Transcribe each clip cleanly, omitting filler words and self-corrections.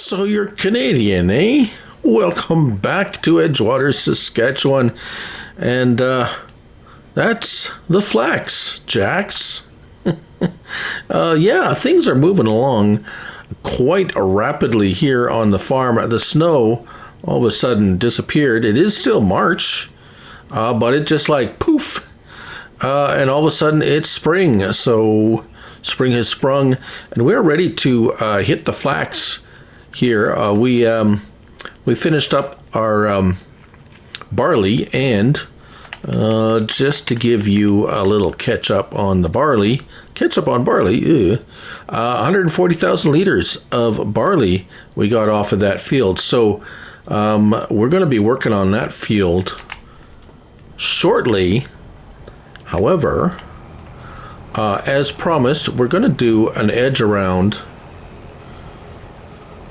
So you're Canadian, eh? Welcome back to Edgewater, Saskatchewan. And that's the Flax, Jax. Yeah, things are moving along quite rapidly here on the farm. The snow all of a sudden disappeared. It is still March, but it just like poof. And all of a sudden it's spring. So spring has sprung and we're ready to hit the flax here. We finished up our barley, and just to give you a little catch up on barley, 140,000 liters of barley we got off of that field. So we're going to be working on that field shortly. However, as promised, we're going to do an edge around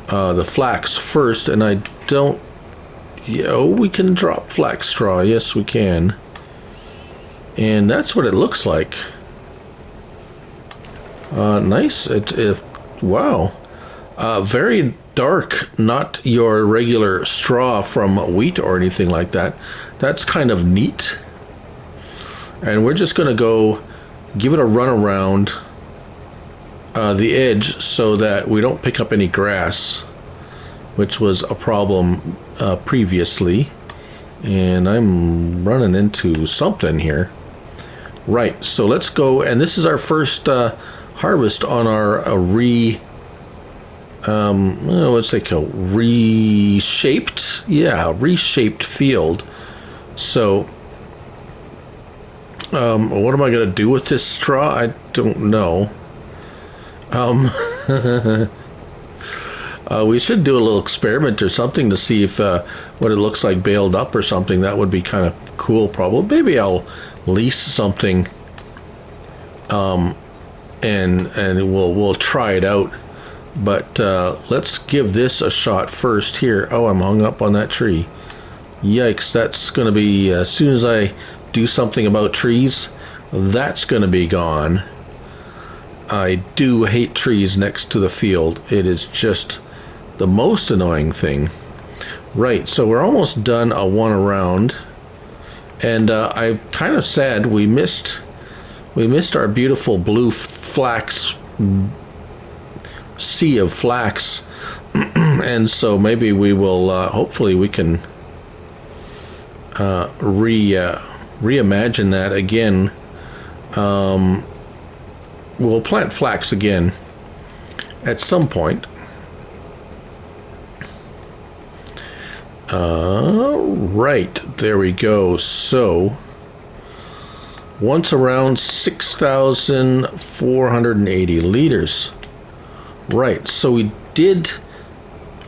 the flax first, and I don't... we can drop flax straw. Yes, we can. And that's what it looks like. Nice. Wow. Very dark, not your regular straw from wheat or anything like that. That's kind of neat. And we're just going to go give it a run around the edge so that we don't pick up any grass, which was a problem previously. And I'm running into something here. Right, so let's go, and this is our first harvest on our what's they call reshaped? Yeah, reshaped field. So what am I going to do with this straw? I don't know. We should do a little experiment or something to see if what it looks like baled up or something. That would be kind of cool. Probably. Maybe I'll lease something, and we'll try it out. But let's give this a shot first here. Oh, I'm hung up on that tree. Yikes! That's going to be as soon as I do something about trees, that's going to be gone. I do hate trees next to the field. It is just the most annoying thing. Right, so we're almost done a one around, and I'm kind of sad we missed our beautiful blue flax, sea of flax. And so maybe we will hopefully we can reimagine that again. We'll plant flax again at some point. Right, there we go. So once around 6,480 liters. Right, so we did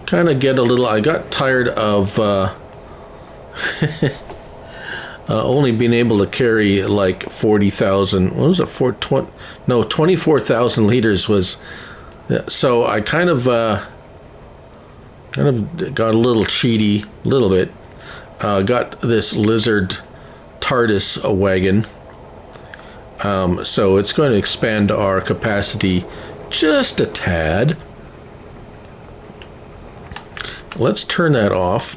kind of get a little... I got tired of only being able to carry like 40,000. What was it? 24,000 liters was. So I kind of got a little cheaty, a little bit. Got this lizard Tardis wagon. So it's going to expand our capacity just a tad. Let's turn that off.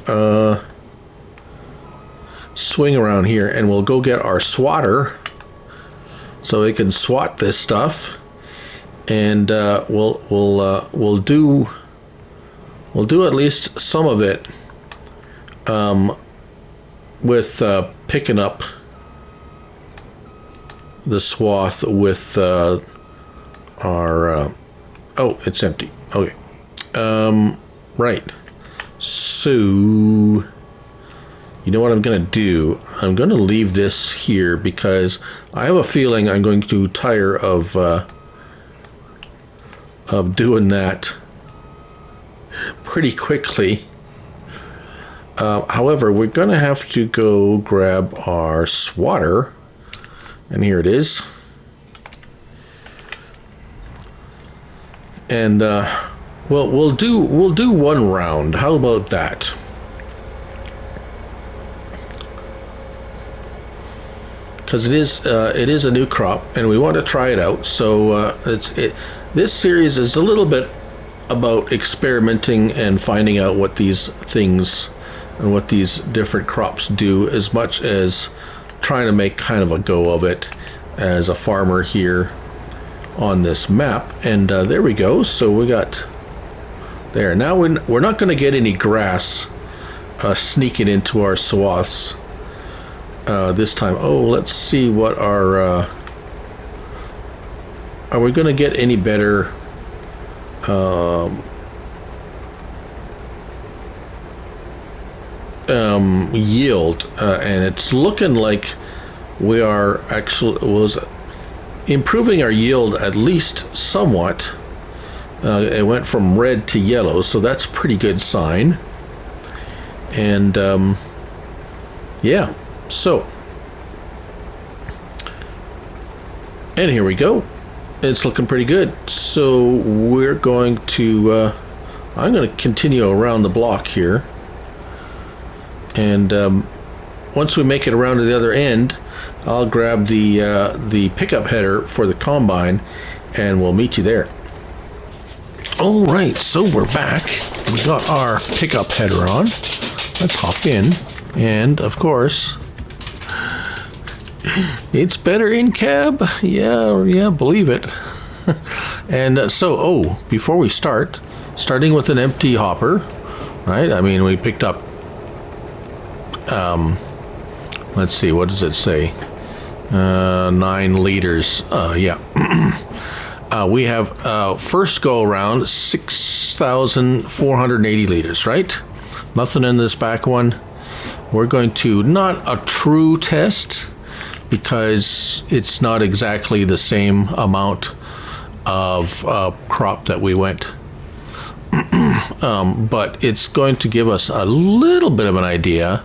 Swing around here, and we'll go get our swatter so we can swat this stuff, and we'll do at least some of it with picking up the swath with our oh, it's empty. Okay. Right, so you know what I'm going to do? I'm going to leave this here because I have a feeling I'm going to tire of doing that pretty quickly. However, we're going to have to go grab our swatter, and here it is. And we'll do one round. How about that? Because it is a new crop, and we want to try it out. So this series is a little bit about experimenting and finding out what these things and what these different crops do, as much as trying to make kind of a go of it as a farmer here on this map. And there we go. So we got there. Now we're not going to get any grass sneaking into our swaths this time. Oh, let's see what our are we going to get any better yield, and it's looking like we are was improving our yield at least somewhat. It went from red to yellow, so that's a pretty good sign. And yeah, so and here we go. It's looking pretty good. So we're going to I'm going to continue around the block here, and once we make it around to the other end, I'll grab the pickup header for the combine, and we'll meet you there. All right, so we're back. We got our pickup header on. Let's hop in, and of course, it's better in cab. Yeah, believe it. And so, before we starting with an empty hopper, right? I mean, we picked up, let's see, what does it say? 9 liters. Yeah. We have first go around 6,480 liters, right? Nothing in this back one. We're going to, not a true test, because it's not exactly the same amount of crop that we went, but it's going to give us a little bit of an idea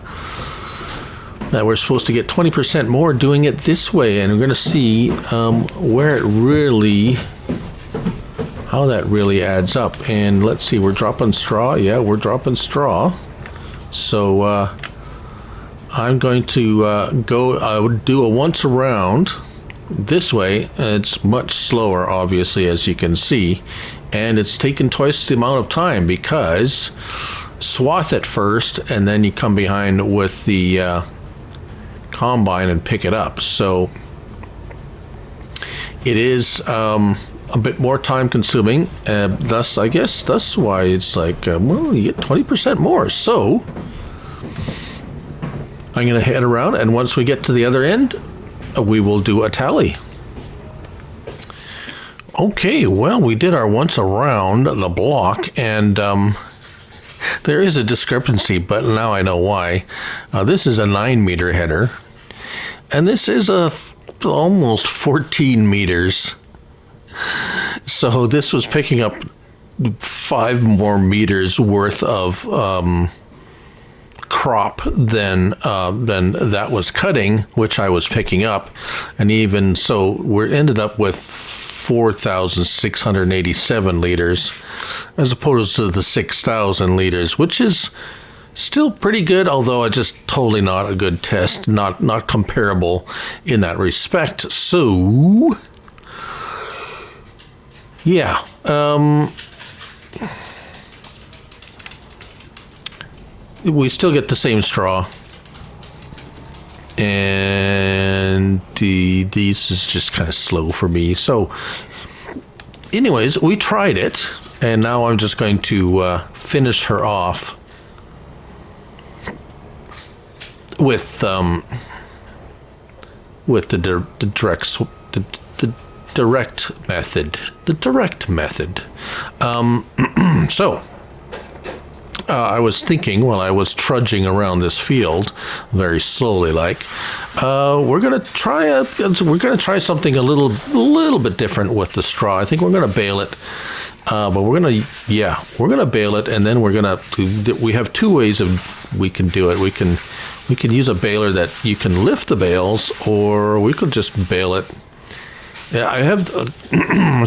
that we're supposed to get 20% more doing it this way, and we're going to see where it really, how that really adds up. And let's see, we're dropping straw. Yeah, we're dropping straw. So I'm going to do a once around this way. It's much slower, obviously, as you can see, and it's taken twice the amount of time, because swath it first and then you come behind with the combine and pick it up. So it is a bit more time consuming, thus I guess that's why it's like, well, you get 20% more. So I'm going to head around, and once we get to the other end, we will do a tally. Okay, well, we did our once around the block, and there is a discrepancy, but now I know why. This is a 9-meter header, and this is almost 14 meters. So this was picking up 5 more meters worth of crop than that was cutting, which I was picking up. And even so, we ended up with 4,687 liters as opposed to the 6,000 liters, which is still pretty good, although it's just totally not a good test, not comparable in that respect. So yeah, we still get the same straw, and these is just kind of slow for me. So anyways, we tried it, and now I'm just going to finish her off with the direct method. So I was thinking, while I was trudging around this field very slowly, like, we're gonna try something a little bit different with the straw. I think we're gonna bale it, but we're gonna bale it, and then we have 2 ways we can do it. We can use a baler that you can lift the bales, or we could just bale it. Yeah, I have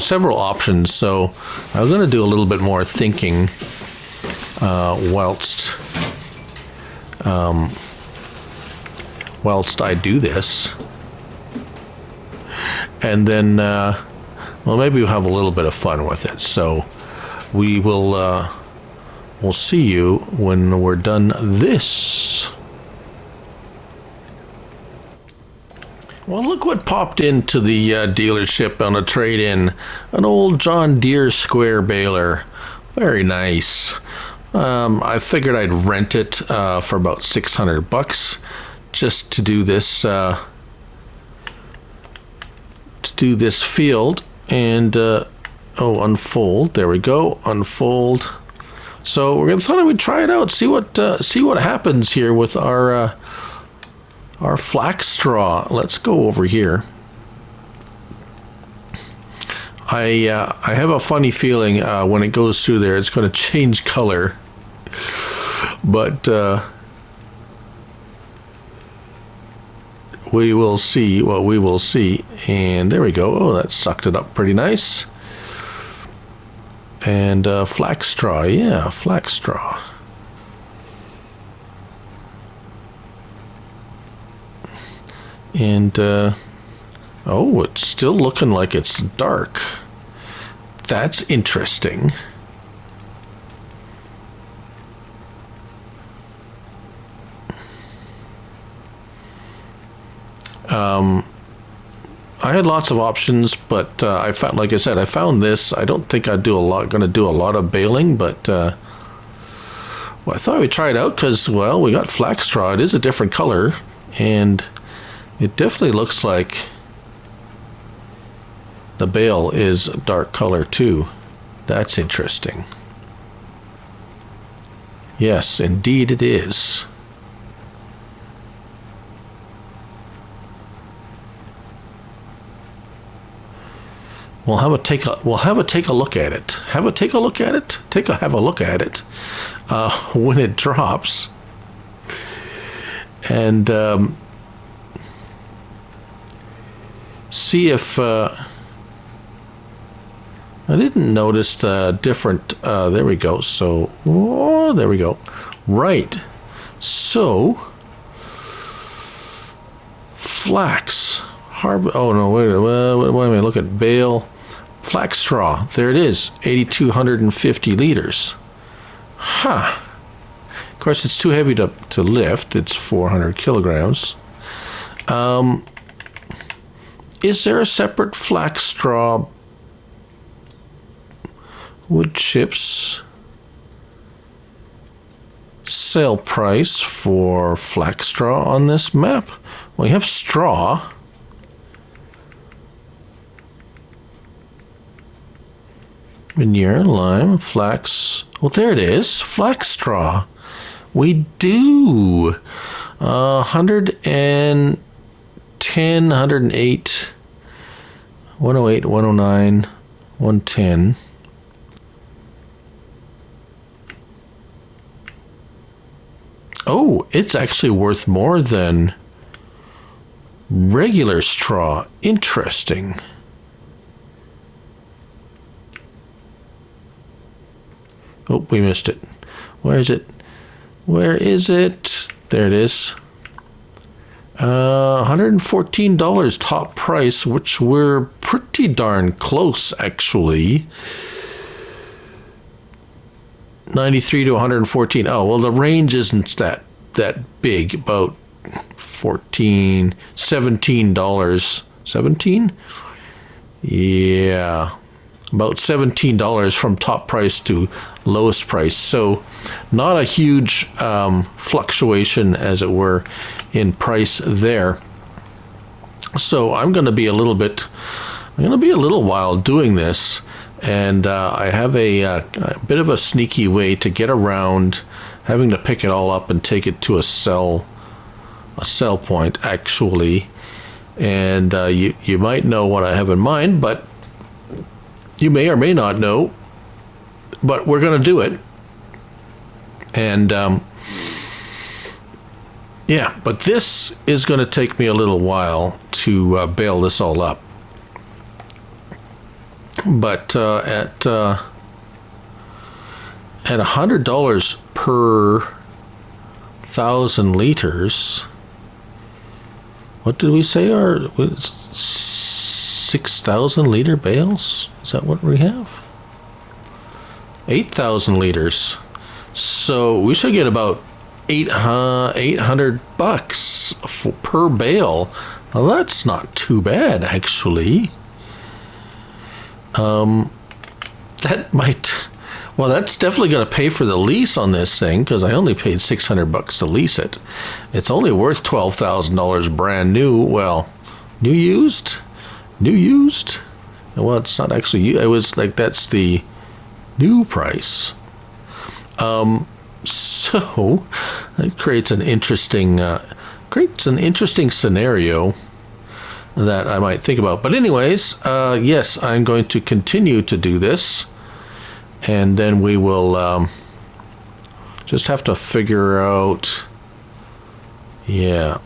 several options, so I was gonna do a little bit more thinking whilst I do this, and then well, maybe we'll have a little bit of fun with it. So we will we'll see you when we're done this. Well, look what popped into the dealership on a trade-in. An old John Deere square baler. Very nice. I figured I'd rent it for about $600 just to do this field. And oh, unfold. There we go. Unfold. So we're gonna thought we'd try it out. See what happens here with our flax straw. Let's go over here. I have a funny feeling when it goes through there, it's going to change color. But we will see what we will see. And there we go. Oh, that sucked it up pretty nice. And flax straw. Yeah, flax straw. And oh, it's still looking like it's dark. That's interesting. I had lots of options, but I found, like I said, I found this. I don't think I'd going to do a lot of baling, but well, I thought we'd try it out because, well, we got flax straw. It is a different color, and it definitely looks like the bale is a dark color too. That's interesting. Yes, indeed it is. We'll have a take a look at it. Have a look at it when it drops. And see if I didn't notice the different there we go. So oh, there we go. Right. So flax oh no, wait a minute, look at bale flax straw. There it is, 8,250 liters. Huh. Of course, it's too heavy to lift. It's 400 kilograms. Is there a separate flax straw wood chips sale price for flax straw on this map? Well, you have straw. Veneer, lime, flax. Well, there it is. Flax straw. We do. 110, 108, 108, 109, 110. Oh, it's actually worth more than regular straw. Interesting. Oh, we missed it. Where is it? Where is it? There it is. $114 top price, which we're pretty darn close, actually. 93 to 114. Oh, well, the range isn't that big. About $17. 17? Yeah. About $17 from top price to lowest price. So not a huge fluctuation, as it were, in price there. So I'm going to be a little while doing this, and I have a bit of a sneaky way to get around having to pick it all up and take it to a sell point, actually. And you might know what I have in mind, but you may or may not know, but we're going to do it. And yeah, but this is going to take me a little while to bale this all up. But at $100 per 1,000 liters, what did we say? 6,000 liter bales? Is that what we have? 8,000 liters. So we should get about 800 bucks per bale. Well, that's not too bad, actually. That might, well, that's definitely going to pay for the lease on this thing, because I only paid 600 bucks to lease it. It's only worth $12,000 brand new. Well, new used. Well, it's not actually. It was like, that's the new price. So it creates an interesting scenario that I might think about. But anyways, yes, I'm going to continue to do this, and then we will just have to figure out. Yeah.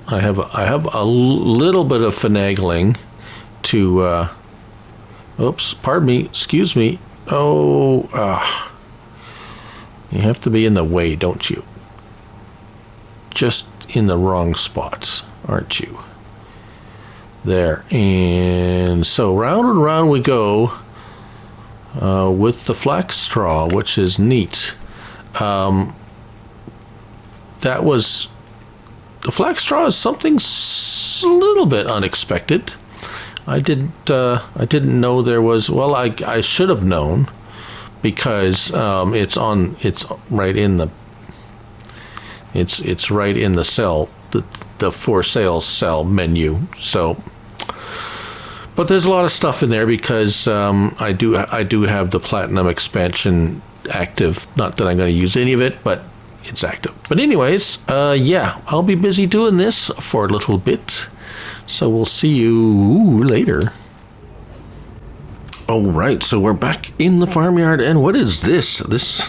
I have a little bit of finagling to. Oops, pardon me. Excuse me. Oh, you have to be in the way, don't you? Just in the wrong spots, aren't you? There. And so round and round we go with the flax straw, which is neat. That was... The flax straw is something a little bit unexpected. I didn't know there was... Well, I should have known, because it's right in the cell, the for sale cell menu. So, but there's a lot of stuff in there, because I do have the platinum expansion active. Not that I'm going to use any of it, but it's active. But anyways, yeah, I'll be busy doing this for a little bit, so we'll see you later. All right, so we're back in the farmyard, and what is this? This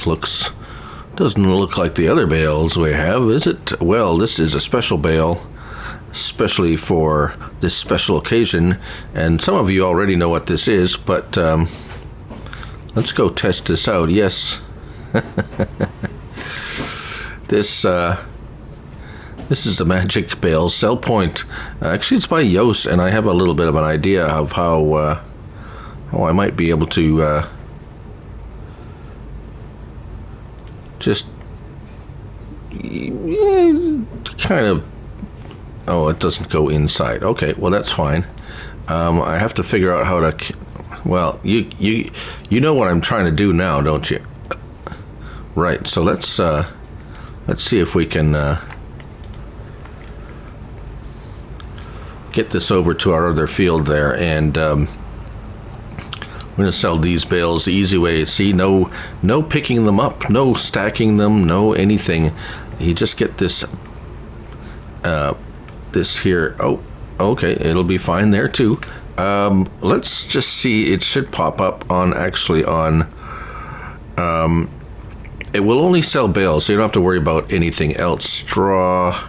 doesn't look like the other bales we have, is it? Well, this is a special bale, especially for this special occasion, and some of you already know what this is, but let's go test this out. Yes. This is the Magic Bale Sell Point. Actually, it's by Yoast, and I have a little bit of an idea of how I might be able to just kind of... Oh, it doesn't go inside. Okay, well, that's fine. I have to figure out how to... Well, you know what I'm trying to do now, don't you? Right, so let's see if we can get this over to our other field there, and we're going to sell these bales the easy way. See, no picking them up, no stacking them, no anything. You just get this this here. Oh, okay, it'll be fine there too. Let's just see. It should pop up on it will only sell bales, so you don't have to worry about anything else. Straw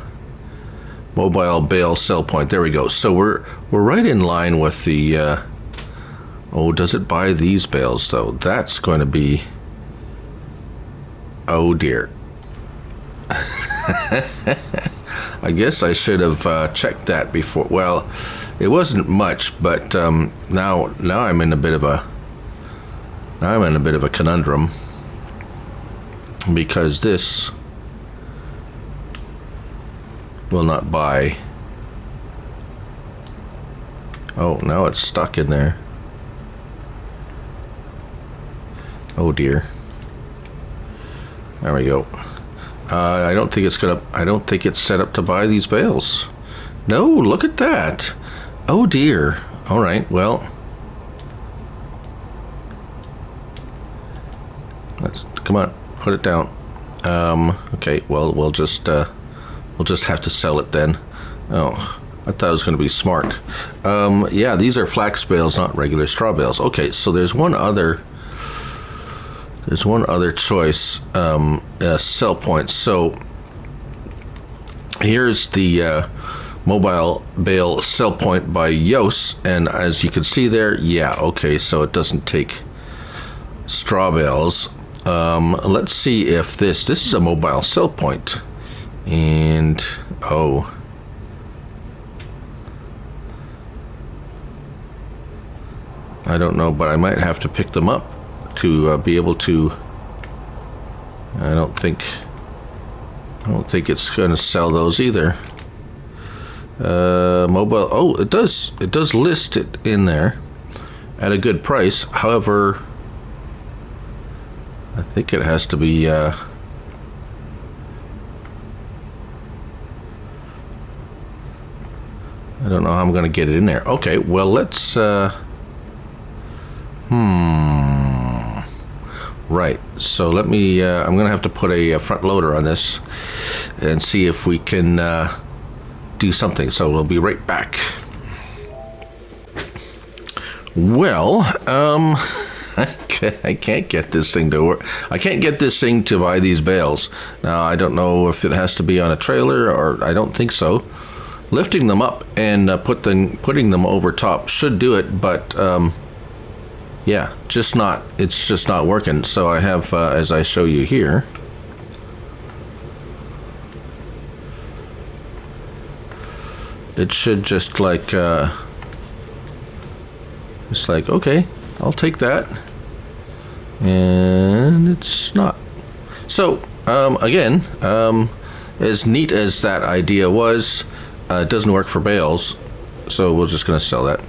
mobile bale sell point. There we go. So we're right in line with the oh, does it buy these bales though? That's going to be... Oh dear. I guess I should have checked that before. Well, it wasn't much, but now I'm in a bit of a conundrum, because this will not buy. Oh, now it's stuck in there. Oh dear. There we go. I don't think it's set up to buy these bales. No, look at that. Oh dear. All right, well, come on, put it down. Okay, well, we'll just have to sell it then. Oh, I thought it was going to be smart. Yeah, these are flax bales, not regular straw bales. Okay, so there's one other choice, sell points. So here's the mobile bale sell point by Yoast, and as you can see there, yeah, okay, so it doesn't take straw bales. Let's see if this is a mobile sell point, and oh, I don't know, but I might have to pick them up to be able to. I don't think it's going to sell those either. Mobile. Oh, it does. It does list it in there at a good price. However, I think it has to be. I don't know how I'm going to get it in there. Okay, well, let's... Right, so let me... I'm going to have to put a front loader on this and see if we can do something. So we'll be right back. Well, I can't get this thing to work. I can't get this thing to buy these bales. Now, I don't know if it has to be on a trailer, or I don't think so. Lifting them up and putting them over top should do it, but yeah, it's just not working. So I have, as I show you here, it should just like, it's like, okay, I'll take that, and it's not. So again, as neat as that idea was, it doesn't work for bales, so we're just going to sell that.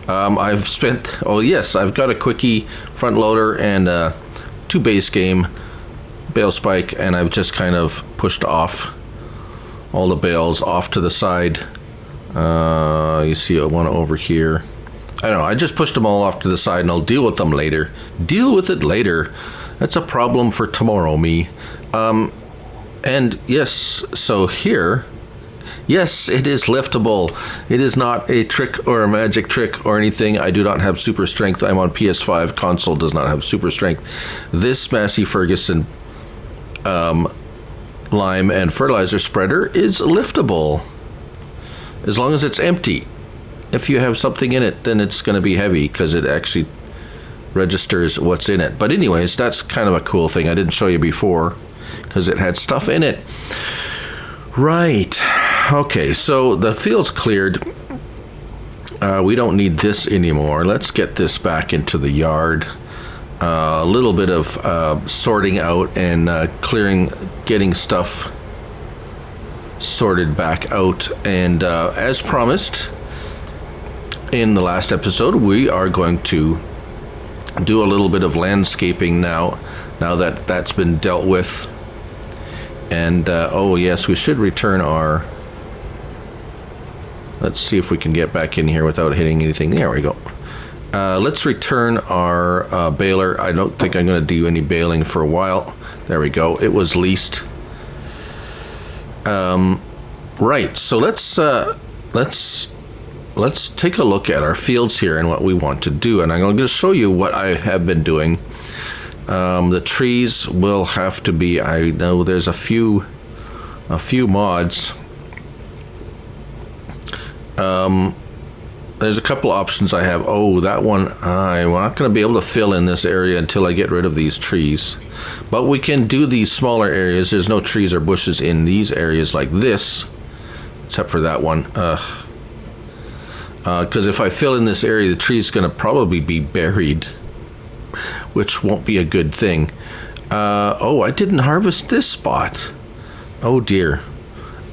I've spent, oh yes, I've got a quickie front loader and 2 base game bale spike, and I've just kind of pushed off all the bales off to the side. You see one over here. I don't know, I just pushed them all off to the side, and I'll deal with them later. Deal with it later. That's a problem for tomorrow, me. And yes, so here, yes, it is liftable. It is not a trick or a magic trick or anything. I do not have super strength. I'm on PS5. Console does not have super strength. This Massey Ferguson lime and fertilizer spreader is liftable, as long as it's empty. If you have something in it, then it's going to be heavy because it actually registers what's in it. But anyways, that's kind of a cool thing. I didn't show you before because it had stuff in it. Right. Okay, so the field's cleared. We don't need this anymore. Let's get this back into the yard. A little bit of sorting out and clearing, getting stuff sorted back out. And as promised in the last episode, we are going to do a little bit of landscaping now that that's been dealt with. And oh yes, we should return our... Let's see if we can get back in here without hitting anything. There we go. Let's return our baler. I don't think I'm going to do any baling for a while. There we go. It was leased. Right. So let's take a look at our fields here and what we want to do. And I'm going to show you what I have been doing. The trees will have to be... I know there's a few mods. There's a couple options I have. Oh, that one, I'm not going to be able to fill in this area until I get rid of these trees. But we can do these smaller areas. There's no trees or bushes in these areas like this, except for that one. Because if I fill in this area, the tree's going to probably be buried, which won't be a good thing. Oh, I didn't harvest this spot. Oh dear.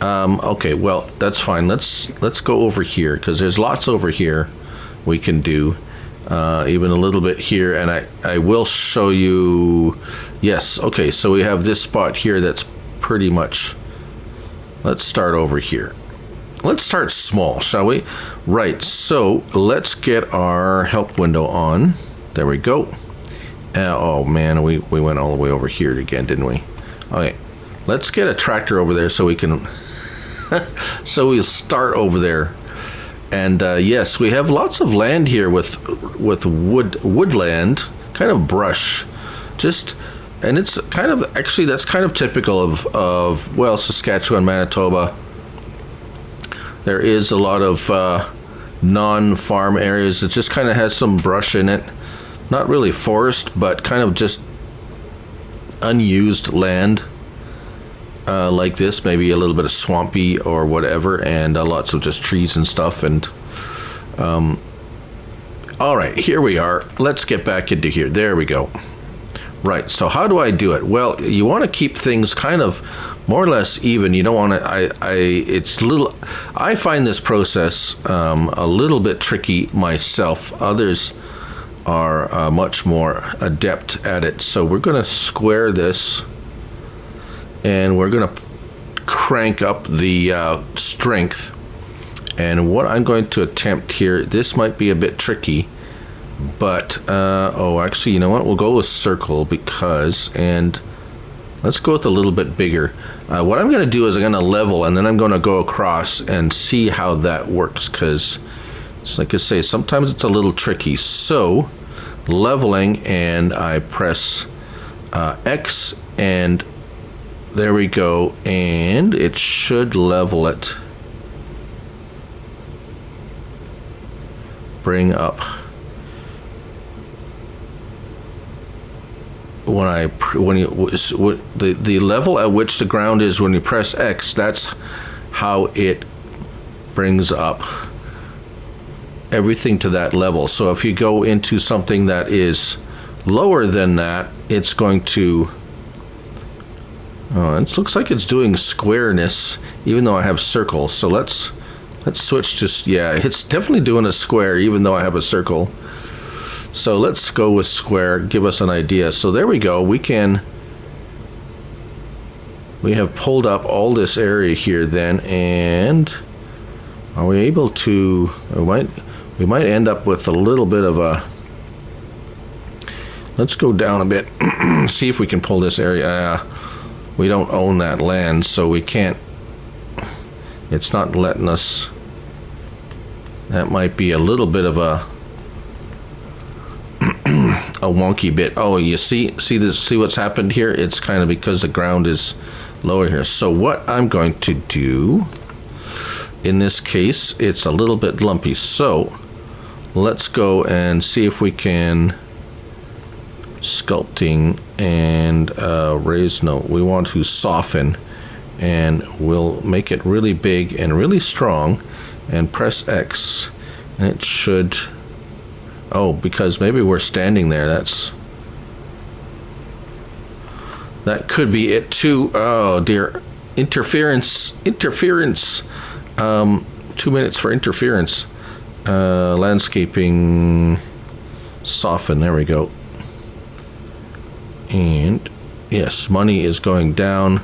Okay, well, that's fine. Let's go over here, because there's lots over here we can do. Even a little bit here, and I will show you. Yes, okay, so we have this spot here that's pretty much... Let's start over here. Let's start small, shall we? Right, so let's get our help window on. There we go. Oh man, we went all the way over here again, didn't we? Okay, let's get a tractor over there so we can... so we'll start over there. And yes, we have lots of land here with woodland, kind of brush, and it's kind of, actually that's kind of typical of well, Saskatchewan, Manitoba. There is a lot of non-farm areas. It just kind of has some brush in it, not really forest, but kind of just unused land. Like this, maybe a little bit of swampy or whatever, and lots of just trees and stuff. And all right, here we are. Let's get back into here. There we go. Right, so how do I do it? Well, you want to keep things kind of more or less even. You don't want to, I find this process a little bit tricky myself. Others are much more adept at it. So we're going to square this, and we're going to crank up the strength. And what I'm going to attempt here, this might be a bit tricky, but actually, you know what, we'll go with circle, and let's go with a little bit bigger. What I'm going to do is I'm going to level, and then I'm going to go across and see how that works, because it's like I say, sometimes it's a little tricky. So leveling, and I press X, and there we go, and it should level it. Bring up. The level at which the ground is when you press X, that's how it brings up everything to that level. So if you go into something that is lower than that, it's going to, it looks like it's doing squareness even though I have circles. So let's switch to, yeah, it's definitely doing a square even though I have a circle. So let's go with square, give us an idea. So there we go, we have pulled up all this area here then, and are we able to, we might end up with a little bit of a, let's go down a bit, see if we can pull this area. We don't own that land, so we can't, it's not letting us, that might be a little bit of a wonky bit. Oh, you see this, see what's happened here? It's kind of because the ground is lower here. So what I'm going to do, in this case, it's a little bit lumpy. So let's go and see if we can sculpting and raise, no, we want to soften, and we'll make it really big and really strong, and press X, and it should, oh, because maybe we're standing there, that could be it too. Oh dear, interference, 2 minutes for interference. Landscaping, soften, there we go. And yes, money is going down,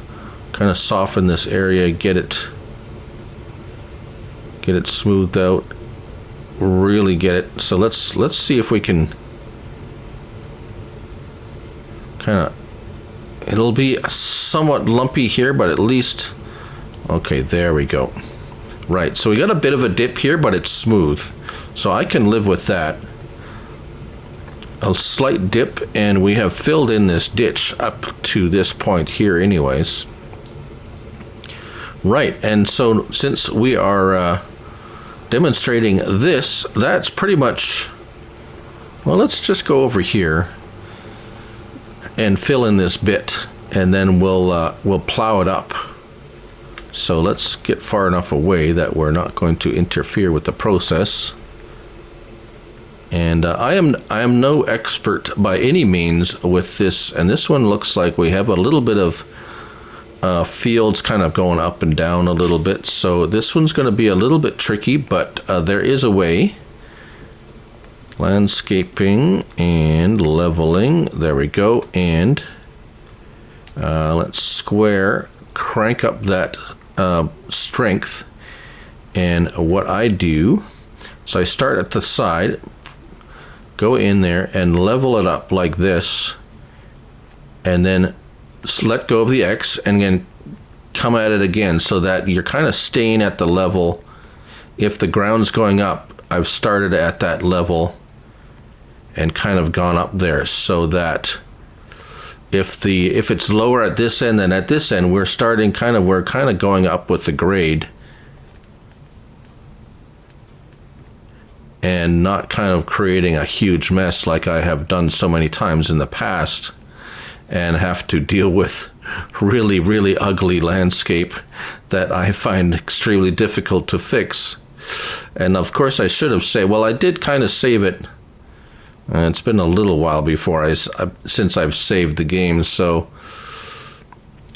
kind of soften this area, get it smoothed out, really get it. So let's see if we can kind of, it'll be somewhat lumpy here, but at least, okay, there we go. Right, so we got a bit of a dip here, but it's smooth, so I can live with that. A slight dip, and we have filled in this ditch up to this point here anyways. Right, and so since we are demonstrating this, that's pretty much, well, let's just go over here and fill in this bit, and then we'll plow it up. So let's get far enough away that we're not going to interfere with the process. And I am no expert by any means with this, and this one looks like we have a little bit of fields kind of going up and down a little bit, so this one's going to be a little bit tricky, but there is a way. Landscaping and leveling, there we go, and let's square, crank up that strength. And what I do, so I start at the side, go in there and level it up like this, and then let go of the X, and then come at it again, so that you're kind of staying at the level. If the ground's going up, I've started at that level and kind of gone up there, so that if it's lower at this end than at this end, we're kind of going up with the grade, and not kind of creating a huge mess like I have done so many times in the past, and have to deal with really, really ugly landscape that I find extremely difficult to fix. And of course I should have said, well, I did kind of save it It's been a little while before since I've saved the game, so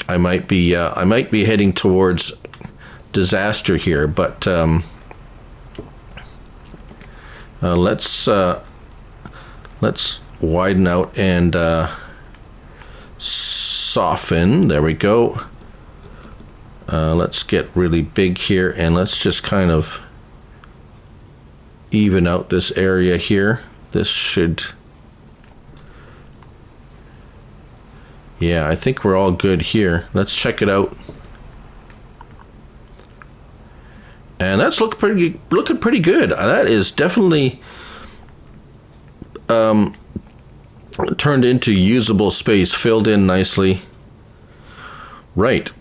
I might be heading towards disaster here. But let's widen out and soften. There we go. Let's get really big here, and let's just kind of even out this area here. This should, yeah, I think we're all good here. Let's check it out. And that's looking pretty good. That is definitely turned into usable space, filled in nicely. Right.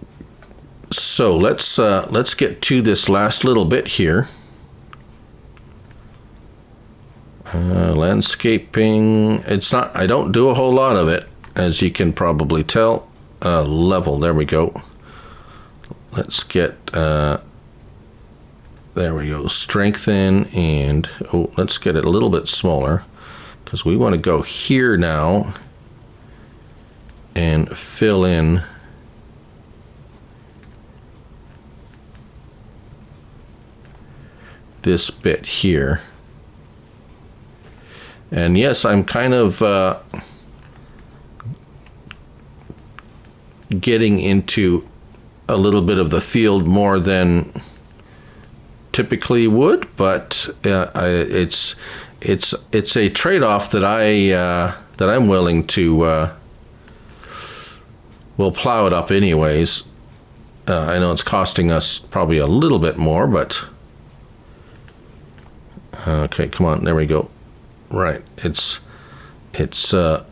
So let's get to this last little bit here. Landscaping, I don't do a whole lot of it, as you can probably tell. Level, there we go. Let's get, there we go, strengthen, and, let's get it a little bit smaller, because we want to go here now and fill in this bit here. And yes, I'm kind of getting into a little bit of the field more than typically would, but it's a trade-off that I'm willing to. We'll plow it up anyways. I know it's costing us probably a little bit more, but okay, come on, there we go. Right, it's okay.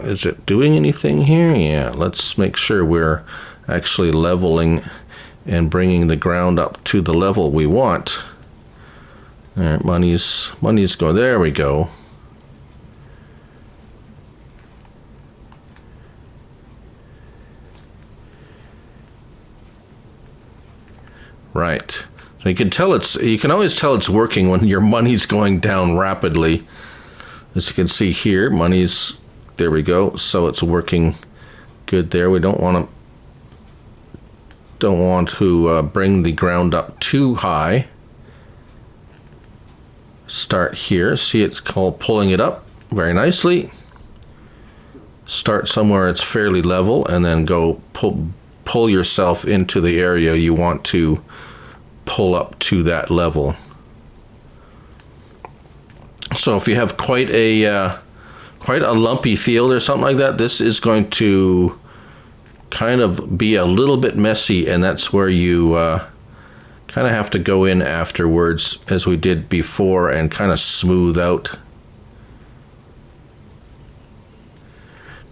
Is it doing anything here? Yeah, let's make sure we're actually leveling and bringing the ground up to the level we want. All right, money's going, there we go. Right. So you can always tell it's working when your money's going down rapidly. As you can see here, there we go. So it's working good there. We don't want to bring the ground up too high. Start here. See, it's called pulling it up very nicely. Start somewhere it's fairly level, and then go pull yourself into the area you want to pull up to that level. So if you have quite a lumpy field or something like that, this is going to kind of be a little bit messy, and that's where you kind of have to go in afterwards, as we did before, and kind of smooth out.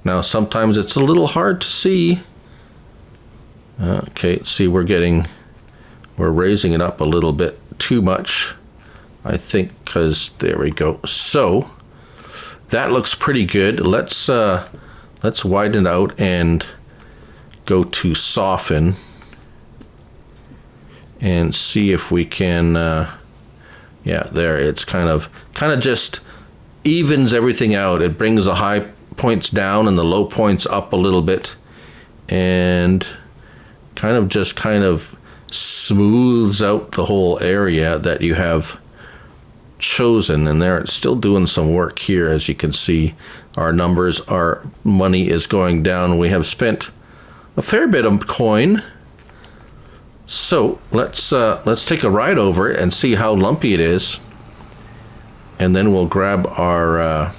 Now sometimes it's a little hard to see. Okay, see, we're raising it up a little bit too much, I think, because there we go. So that looks pretty good. Let's widen it out and go to soften and see if we can. Yeah, there. It's kind of just evens everything out. It brings the high points down and the low points up a little bit, and kind of smooths out the whole area that you have chosen. And there, it's still doing some work here. As you can see, our money is going down. We have spent a fair bit of coin. So let's take a ride over it and see how lumpy it is, and then we'll grab our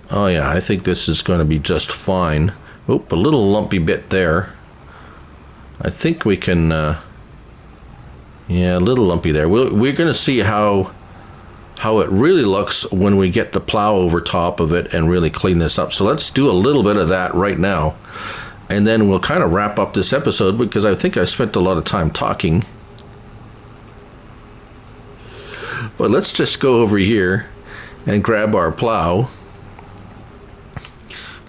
oh yeah, I think this is going to be just fine. Oop, a little lumpy bit there. I think we can, yeah, a little lumpy there. We're going to see how it really looks when we get the plow over top of it and really clean this up. So let's do a little bit of that right now, and then we'll kind of wrap up this episode, because I think I spent a lot of time talking. But let's just go over here and grab our plow.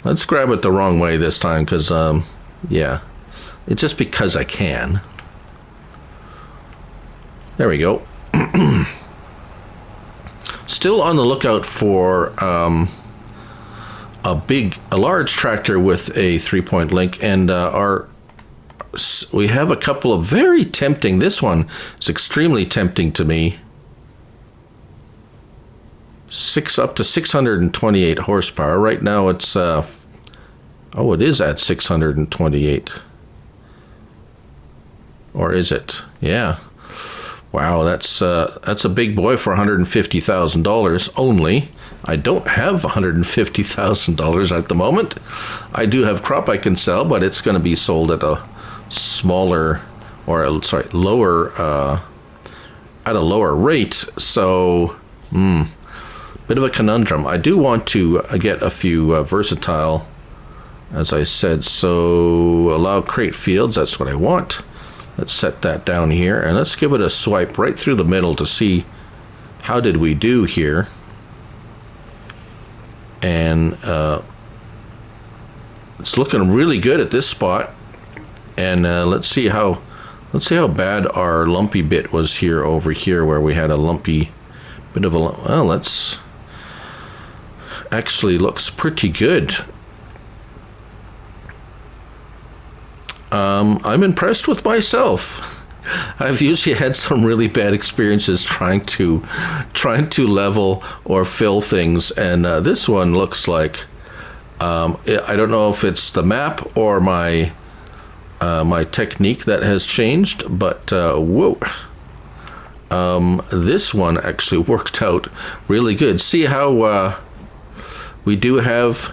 Let's grab it the wrong way this time, because, yeah. It's just because I can. There we go. Still on the lookout for a large tractor with a 3-point link, and we have a couple of very tempting. This one is extremely tempting to me. Up to 628 horsepower. Right now it's it is at 628. Or is it? Yeah. Wow, that's a big boy for $150,000 only. I don't have $150,000 at the moment. I do have crop I can sell, but it's going to be sold at a smaller, or sorry, lower, at a lower rate. So, bit of a conundrum. I do want to get a few versatile, as I said. So allow crate fields. That's what I want. Let's set that down here, and let's give it a swipe right through the middle to see how did we do here. And it's looking really good at this spot. And let's see how bad our lumpy bit was here over here, where we had a lumpy bit of a. Well, let's actually looks pretty good. I'm impressed with myself. I've usually had some really bad experiences trying to level or fill things, and this one looks like I don't know if it's the map or my technique that has changed, but whoa. This one actually worked out really good. See how we do have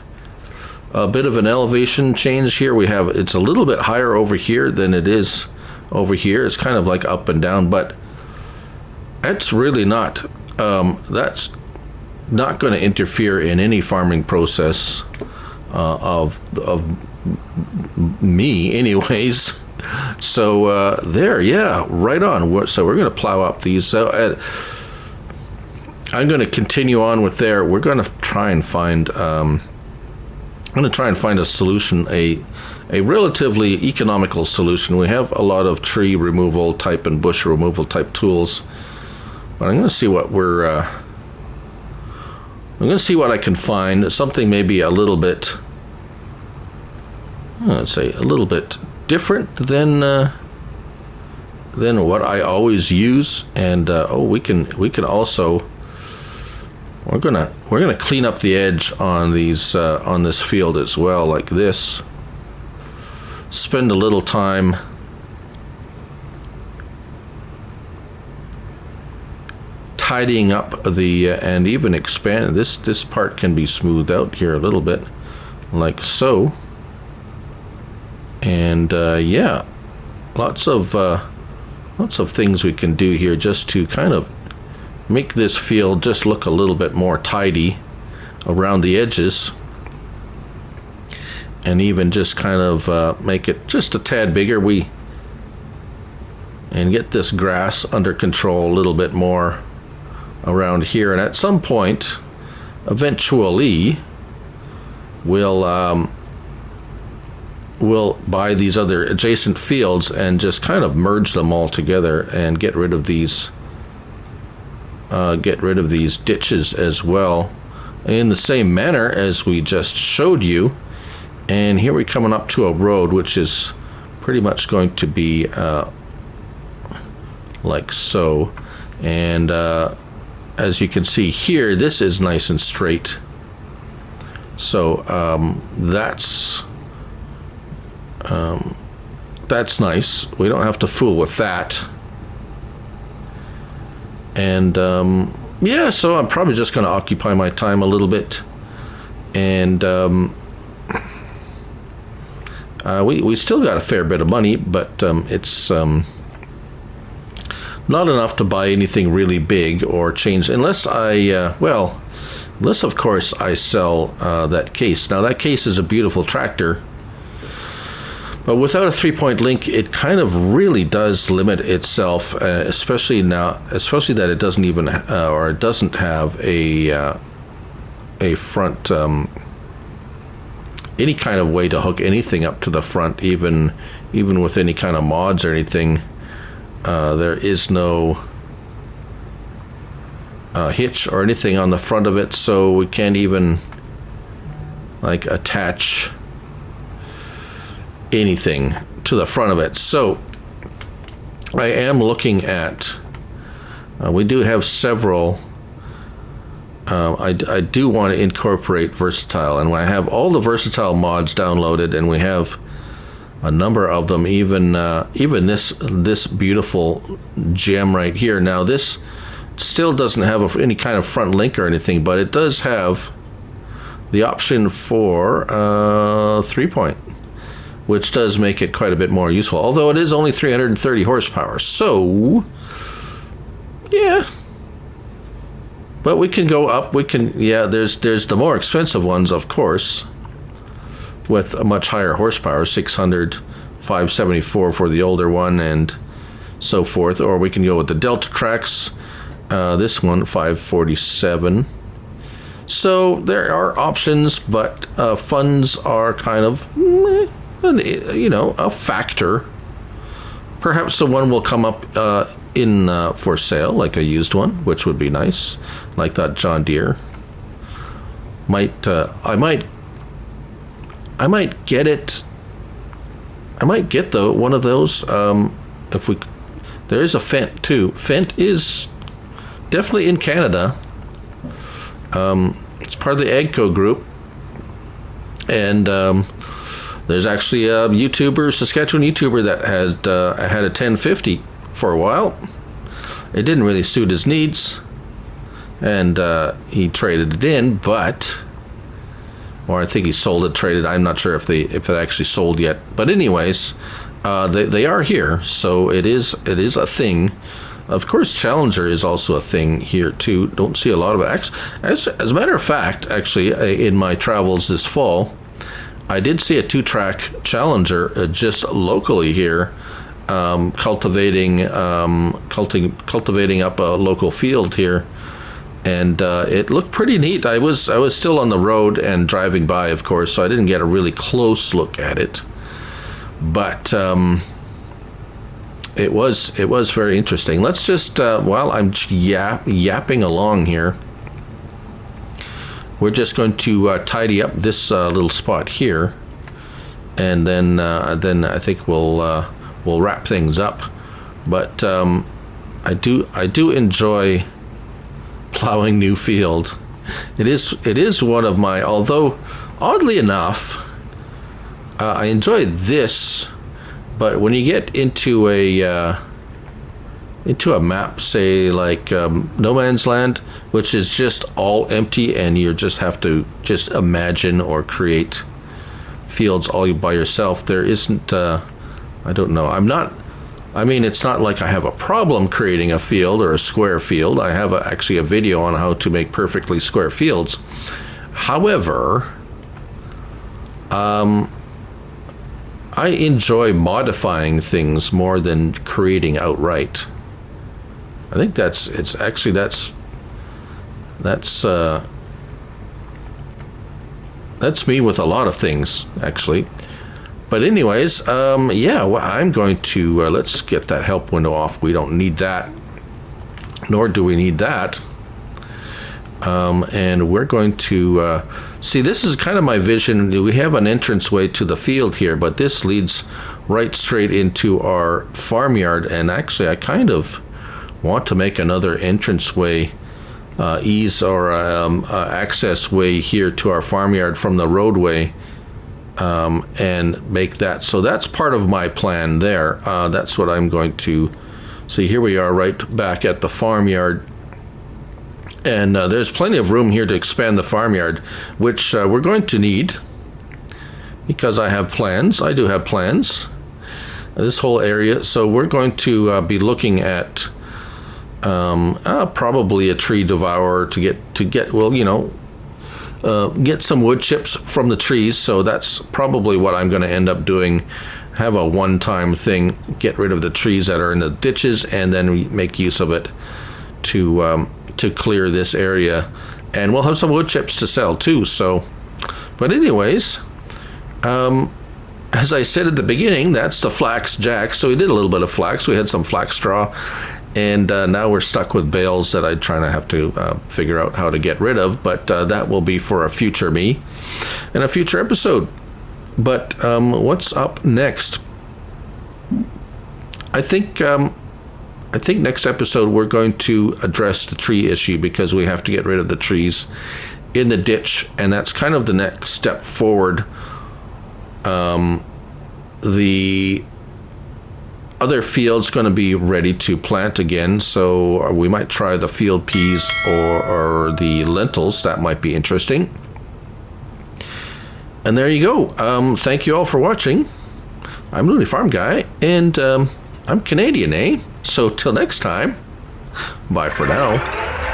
a bit of an elevation change here. It's a little bit higher over here than it is over here. It's kind of like up and down, but that's really not that's not going to interfere in any farming process of me anyways. So there, yeah, right on. So we're going to plow up these. So I'm going to continue on with there. We're going to try and find I'm going to try and find a solution, a relatively economical solution. We have a lot of tree removal type and bush removal type tools, but I'm going to see what I'm going to see what I can find. Something maybe a little bit, let's say, a little bit different than what I always use. And we can also. We're gonna clean up the edge on these on this field as well, like this. Spend a little time tidying up the and even expand this part can be smoothed out here a little bit, like so. And yeah, lots of things we can do here just to kind of make this field just look a little bit more tidy around the edges, and even just kind of make it just a tad bigger. And get this grass under control a little bit more around here. And at some point, eventually, we'll buy these other adjacent fields and just kind of merge them all together and get rid of these ditches as well, in the same manner as we just showed you. And here we're coming up to a road which is pretty much going to be like so. And as you can see here, this is nice and straight. So that's nice. We don't have to fool with that. And yeah, so I'm probably just going to occupy my time a little bit. And we still got a fair bit of money, but it's not enough to buy anything really big or change, unless unless of course I sell that case. Now that case is a beautiful tractor, but without a 3-point link, it kind of really does limit itself, especially that it doesn't even or it doesn't have a front any kind of way to hook anything up to the front, even with any kind of mods or anything. There is no hitch or anything on the front of it, so we can't even like attach anything to the front of it. So I am looking at, we do have several, I do want to incorporate versatile, and I have all the versatile mods downloaded, and we have a number of them, even this beautiful gem right here. Now this still doesn't have any kind of front link or anything, but it does have the option for 3-point, which does make it quite a bit more useful, although it is only 330 horsepower. So yeah, but we can go up. We can, yeah, there's the more expensive ones, of course, with a much higher horsepower, 600, 574 for the older one, and so forth. Or we can go with the Delta Tracks, this one 547. So there are options, but funds are kind of, you know, a factor. Perhaps the one will come up in for sale, like a used one, which would be nice, like that John Deere. I might get it. I might get one of those. If we, there is a Fent too. Fent is definitely in Canada. It's part of the AGCO group, and there's actually a YouTuber, Saskatchewan YouTuber, that had a 1050 for a while. It didn't really suit his needs, and he traded it in, or I think he sold it, traded. I'm not sure if it actually sold yet. But anyways, they are here, so it is a thing. Of course, Challenger is also a thing here too. Don't see a lot of it. As a matter of fact, actually, in my travels this fall, I did see a 2-track Challenger just locally here, cultivating up a local field here, and it looked pretty neat. I was still on the road and driving by, of course, so I didn't get a really close look at it, but it was very interesting. Let's just while I'm yapping along here, we're just going to tidy up this little spot here, and then I think we'll wrap things up. But I do enjoy plowing new field. It is one of my, although oddly enough, I enjoy this, but when you get into a map, say like No Man's Land, which is just all empty, and you just have to just imagine or create fields all by yourself, there isn't, I don't know, it's not like I have a problem creating a field or a square field. I have actually a video on how to make perfectly square fields. However, I enjoy modifying things more than creating outright. I think that's me with a lot of things, actually. But anyways, yeah, well, I'm going to, let's get that help window off. We don't need that, nor do we need that. And we're going to, see, this is kind of my vision. We have an entranceway to the field here, but this leads right straight into our farmyard. And actually, I kind of want to make another entranceway, ease or access way here to our farmyard from the roadway. And make that, so that's part of my plan there. That's what I'm going to see. Here we are right back at the farmyard, and there's plenty of room here to expand the farmyard, which we're going to need, because I have plans. I do have plans, this whole area. So we're going to be looking at probably a tree devourer to get well, you know, get some wood chips from the trees. So that's probably what I'm going to end up doing. Have a one-time thing, get rid of the trees that are in the ditches, and then make use of it to clear this area. And we'll have some wood chips to sell too. So, but anyways, As I said at the beginning, that's the flax jack. So we did a little bit of flax. We had some flax straw, and now we're stuck with bales that I'm trying to have to figure out how to get rid of. But that will be for a future me and a future episode. But what's up next? I think next episode we're going to address the tree issue, because we have to get rid of the trees in the ditch, and that's kind of the next step forward. The other field's going to be ready to plant again, so we might try the field peas or the lentils. That might be interesting. And there you go. Thank you all for watching. I'm Looney Farm Guy, and I'm Canadian, eh? So till next time, bye for now.